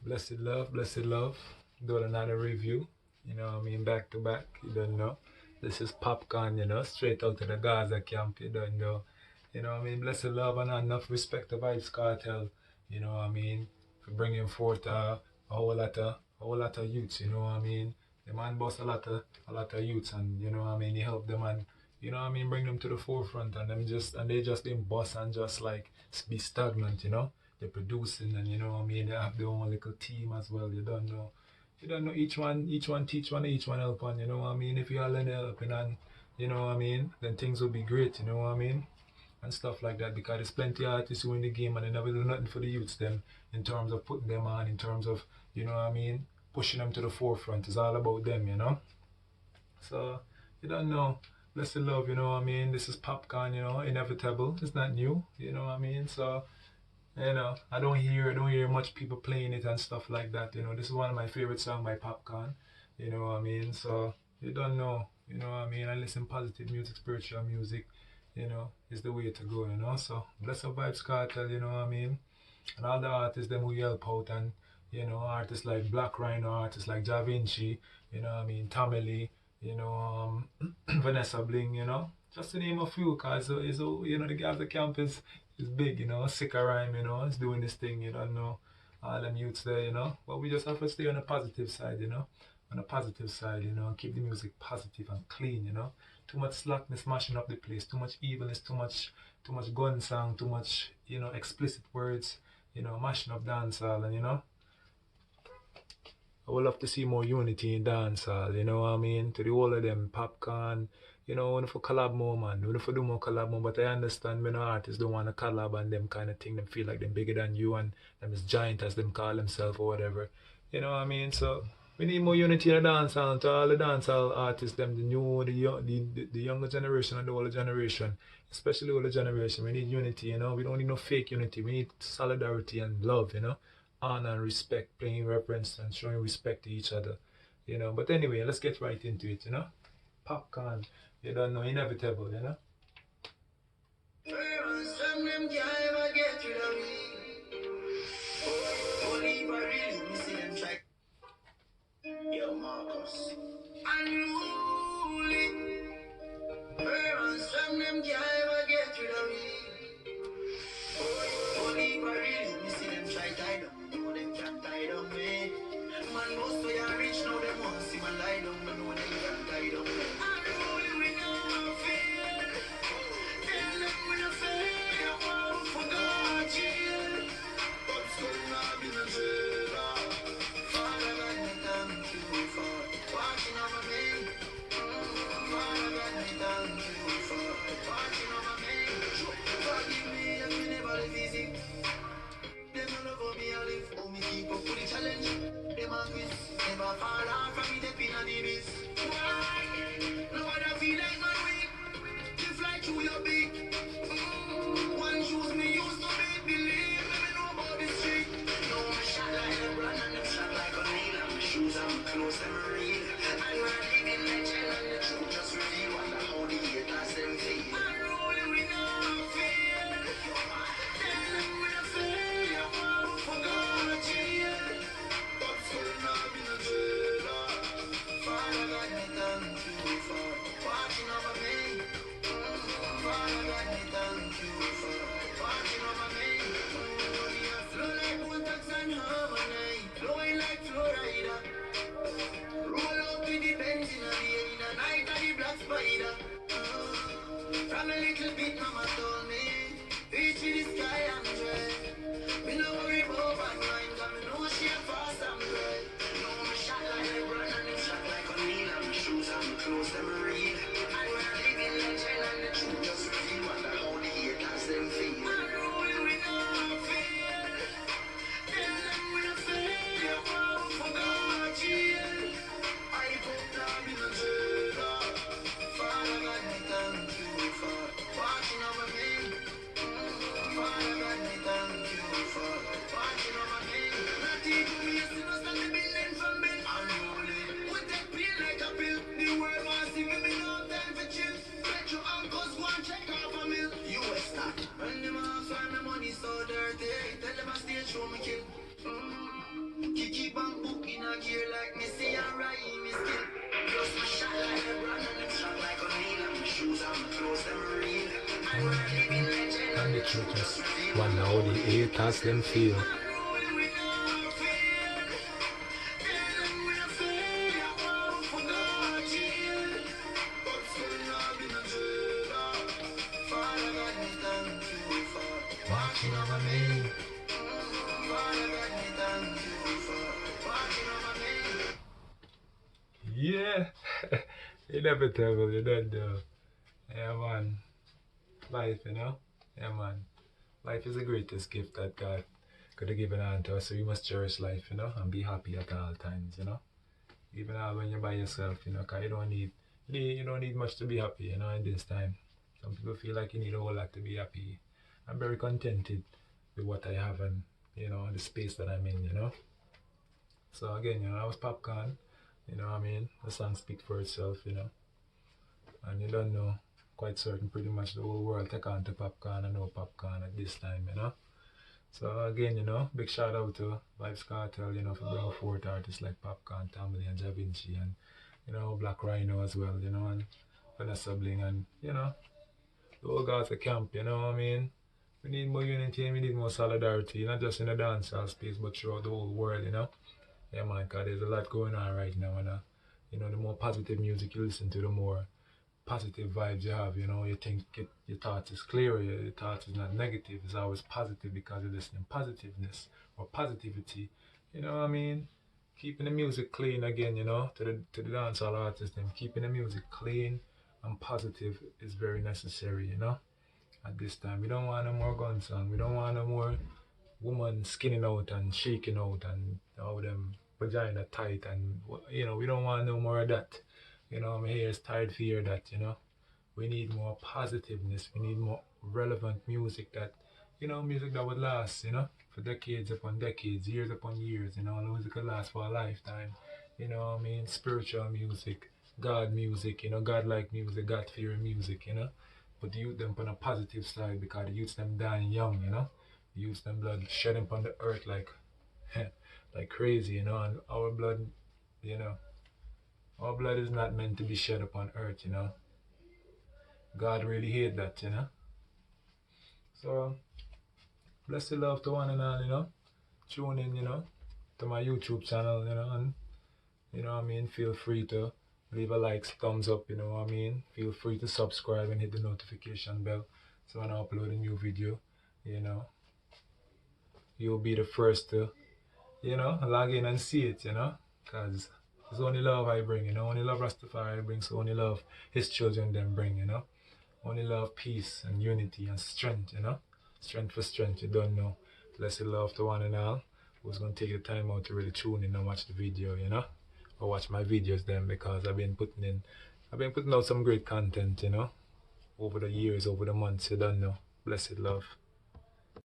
Blessed love. Doing another review. You know what I mean? Back to back. You don't know. This is Popcaan, straight out of the Gaza camp. You don't know. You know what I mean? Blessed love and enough respect to Vibes Cartel. You know what I mean? For bringing forth a whole lot of youths. You know what I mean? The man boss a lot of youths, and you know what I mean. He helped them and you know what I mean, bring them to the forefront, and they just didn't boss and just like be stagnant. They're producing, and you know what I mean, they have their own little team as well. You don't know each one teach one, each one help one, you know what I mean. If you all lend helping, and you know what I mean, then things will be great, you know what I mean, and stuff like that, because there's plenty of artists who in the game and they never do nothing for the youths them, in terms of putting them on, in terms of, you know what I mean, pushing them to the forefront. It's all about them. So you don't know. Blessed love, you know what I mean? This is Popcorn, inevitable. It's not new, you know what I mean? So I don't hear much people playing it and stuff like that. This is one of my favorite songs by Popcorn. You know what I mean? So you don't know, you know what I mean? I listen positive music, spiritual music, is the way to go. So bless up Vibes Cartel, you know what I mean? And all the artists them who help out, and artists like Black Rhino, artists like Ja Vinci, you know what I mean, Tommy Lee, Vanessa Bling, just to name a few, cause the Gaza camp is big, Sicka Rhyme, is doing this thing, you don't know, all them youths there, but we just have to stay on the positive side, on the positive side, and keep the music positive and clean, too much slackness mashing up the place, too much evilness, too much gun song, too much, explicit words, mashing up dancehall, and I would love to see more unity in dancehall, you know what I mean? To the whole of them, Popcorn, when for collab more, man, when for do more collab more, but I understand when artists don't want to collab and them kind of thing, them feel like them bigger than you and them is giant as them call themselves or whatever, you know what I mean? So we need more unity in the dancehall, to all the dancehall artists, them, the new, the younger generation and the older generation, especially older generation, we need unity, we don't need no fake unity, we need solidarity and love, honor and respect, paying reverence and showing respect to each other, But anyway, let's get right into it. Popcorn, you don't know, inevitable. Yo, Marcus. Unruly. Parents from them can't ever get rid of me. Only if I really me see them try tie down. Know them can't tie down me. Man, most of you rich now, them want see man lie down. But know them can't tie down me. Unruly, we know fear. Tell them we no fail. Want for God, chill. But still not be no jail. Father God, me thank you for watching over me. Father God, me thank you for watching over me. Forgive me if me never live easy. Them no love how me I live, how me keep up with the challenge. Them a quiz, never fall off from me step inna the biz. Why? Nobody feel like man weak. You fly through your beak. One shoes me used to make believe. Let me know about the street. No me shot like LeBron and them shot like O'Neal. And my shoes and my clothes them real. And my living legend and the truth just reveal. Wonder how the hate last them feel. Unruly we no fear. Tell them we no fail. Want for God chill. But still not be no jail. Father God, me thank you for watching over me. Father God, me thank You just wonder how the haters them feel. Watching over me. Yeah, inevitable, you don't know. Yeah, man. Life, you know? Yeah, man. Life is the greatest gift that God could have given unto us, so you must cherish life, you know, and be happy at all times, you know? Even when you're by yourself, you know, because you don't need much to be happy, you know, in this time. Some people feel like you need a whole lot to be happy. I'm very contented with what I have and, you know, the space that I'm in, you know? So again, you know, I was Popcaan, you know what I mean? The song speaks for itself, you know? And you don't know, quite certain pretty much the whole world take on to Popcaan and know Popcaan at this time, you know? So again, you know, big shout out to Vibes Cartel, you know, for bringing forth artists like Popcaan, Tamale and Ja Vinci and, you know, Black Rhino as well, you know, and Vanessa Bling and, you know, the whole Gaza camp, you know what I mean? We need more unity and we need more solidarity, not just in the dancehall space, but throughout the whole world, you know? Yeah, man, because there's a lot going on right now, and, you know, the more positive music you listen to, the more positive vibes you have, you know, you think your thoughts is clearer, your thoughts is not negative, it's always positive because you're listening positiveness or positivity, you know what I mean? Keeping the music clean again, you know, to the dancehall artists, them keeping the music clean and positive is very necessary, you know, at this time. We don't want no more gun song, we don't want no more woman skinning out and shaking out and all them vagina tight and you know we don't want no more of that. You know, my hair is tired to hear that. You know, we need more positiveness. We need more relevant music that you know music that would last. You know, for decades upon decades, years upon years. You know, music will last for a lifetime. You know, what I mean, spiritual music, God music. You know, God like music, God fearing music. You know, but the youth them on a positive side because the youth them dying young. You know, the youth them blood shedding upon the earth like like crazy. You know, and our blood, you know, our blood is not meant to be shed upon earth. You know, God really hate that. You know, so bless the love to one and all. You know, tune in. You know, to my YouTube channel. You know, and you know what I mean. Feel free to leave a like, thumbs up. You know what I mean. Feel free to subscribe and hit the notification bell. So when I upload a new video, you know, you'll be the first to, you know, log in and see it, you know, because it's only love I bring, you know, only love Rastafari brings, so only love his children them bring, you know, only love, peace and unity and strength, you know, strength for strength, you don't know. Blessed love to one and all who's going to take the time out to really tune in and watch the video, you know, or watch my videos then because I've been putting out some great content, you know, over the years, over the months, you don't know. Blessed love.